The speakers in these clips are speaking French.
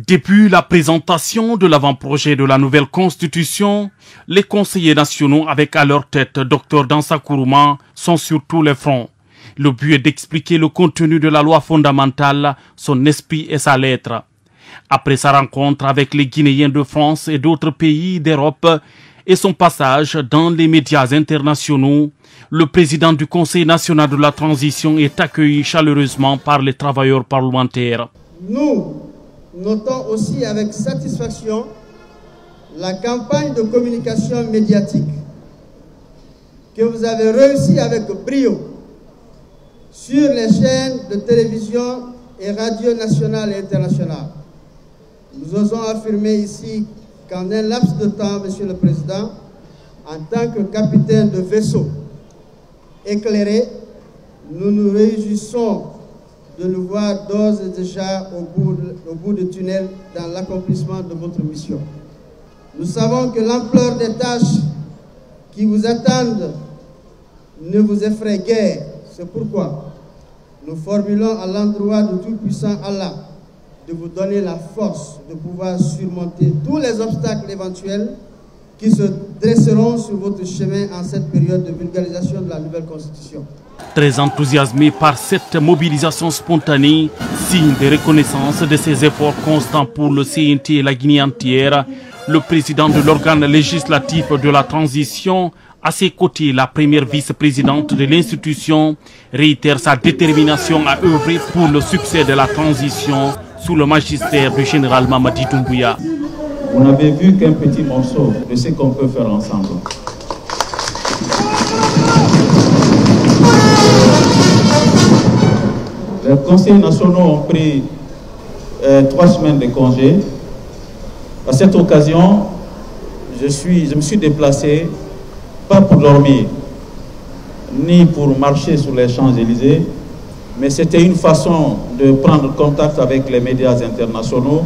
Depuis la présentation de l'avant-projet de la nouvelle constitution, les conseillers nationaux avec à leur tête Dr Dansa Kourouma sont sur tous les fronts. Le but est d'expliquer le contenu de la loi fondamentale, son esprit et sa lettre. Après sa rencontre avec les Guinéens de France et d'autres pays d'Europe et son passage dans les médias internationaux, le président du Conseil national de la transition est accueilli chaleureusement par les travailleurs parlementaires. Nous notons aussi avec satisfaction la campagne de communication médiatique que vous avez réussi avec brio sur les chaînes de télévision et radio nationales et internationales. Nous osons affirmer ici qu'en un laps de temps, Monsieur le Président, en tant que capitaine de vaisseau éclairé, nous nous réjouissons de nous voir d'ores et déjà au bout du tunnel dans l'accomplissement de votre mission. Nous savons que l'ampleur des tâches qui vous attendent ne vous effraie guère. C'est pourquoi nous formulons à l'endroit de tout-puissant Allah de vous donner la force de pouvoir surmonter tous les obstacles éventuels qui se dresseront sur votre chemin en cette période de vulgarisation de la nouvelle constitution. Très enthousiasmé par cette mobilisation spontanée, signe de reconnaissance de ses efforts constants pour le CNT et la Guinée entière, le président de l'organe législatif de la transition, à ses côtés la première vice-présidente de l'institution, réitère sa détermination à œuvrer pour le succès de la transition sous le magistère du général Mamadi Doumbouya. Vous n'avez vu qu'un petit morceau de ce qu'on peut faire ensemble. Les conseillers nationaux ont pris 3 semaines de congé. À cette occasion, je me suis déplacé, pas pour dormir, ni pour marcher sur les Champs-Élysées, mais c'était une façon de prendre contact avec les médias internationaux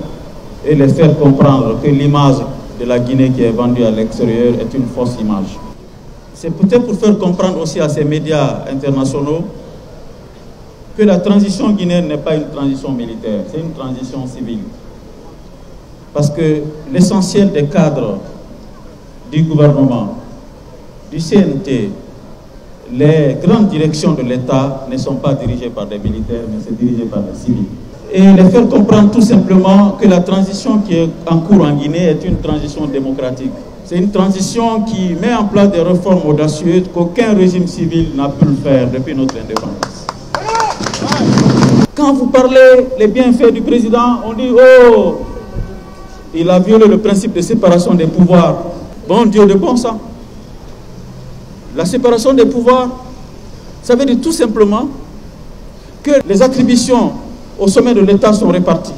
et les faire comprendre que l'image de la Guinée qui est vendue à l'extérieur est une fausse image. C'est peut-être pour faire comprendre aussi à ces médias internationaux que la transition guinéenne n'est pas une transition militaire, c'est une transition civile. Parce que l'essentiel des cadres du gouvernement, du CNT, les grandes directions de l'État ne sont pas dirigées par des militaires, mais c'est dirigé par des civils. Et les faire comprendre tout simplement que la transition qui est en cours en Guinée est une transition démocratique. C'est une transition qui met en place des réformes audacieuses qu'aucun régime civil n'a pu le faire depuis notre indépendance. Quand vous parlez les bienfaits du président, on dit « Oh, il a violé le principe de séparation des pouvoirs. » Bon Dieu de bon sang. La séparation des pouvoirs, ça veut dire tout simplement que les attributions au sommet de l'État sont réparties.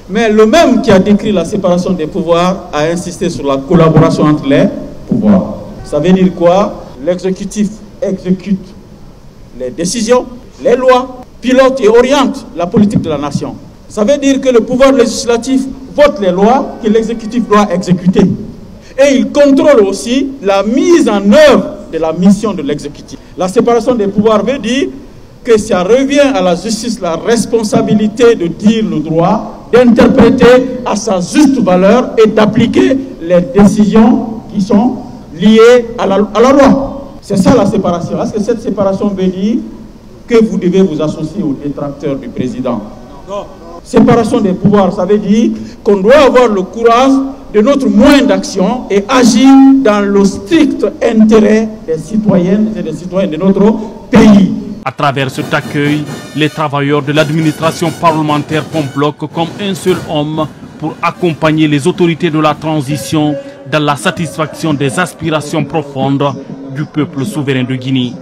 Mais le même qui a décrit la séparation des pouvoirs a insisté sur la collaboration entre les pouvoirs. Ça veut dire quoi? L'exécutif exécute les décisions, les lois, pilote et oriente la politique de la nation. Ça veut dire que le pouvoir législatif vote les lois que l'exécutif doit exécuter. Et il contrôle aussi la mise en œuvre de la mission de l'exécutif. La séparation des pouvoirs veut dire que ça revient à la justice la responsabilité de dire le droit, d'interpréter à sa juste valeur et d'appliquer les décisions qui sont liées à la loi. C'est ça la séparation. Est-ce que cette séparation veut dire que vous devez vous associer aux détracteurs du président? Non. Séparation des pouvoirs, ça veut dire qu'on doit avoir le courage de notre moyen d'action et agir dans le strict intérêt des citoyennes et des citoyens de notre pays. À travers cet accueil, les travailleurs de l'administration parlementaire font bloc comme un seul homme pour accompagner les autorités de la transition dans la satisfaction des aspirations profondes du peuple souverain de Guinée.